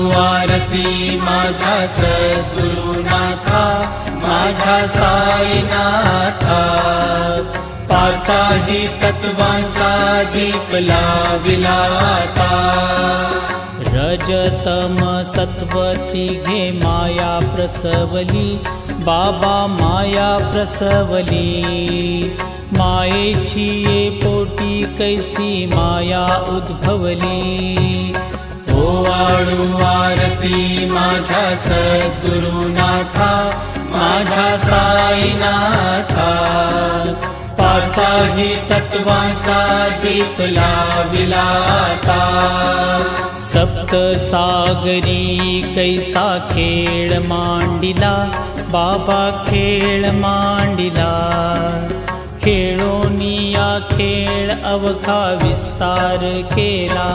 आरती माझ्या सद्गुरुनाथा, माझ्या साईनाथा। पाचाही तत्वांचा दीप लाविला आता। रजतम सत्वती घे माया प्रसवली, बाबा माया प्रसवली। मायेची ये पोटी कैसी माया उद्भवली। ओवाळू आरती माझ्या सद्गुरुनाथा, माझ्या साईनाथा। पाचाही तत्वांचा दीप लाविला आता। सप्त सागरी कैसा खेळ मांडिला, बाबा खेळ मांडिला। खेळोनिया खेळ अवघा विस्तार केला।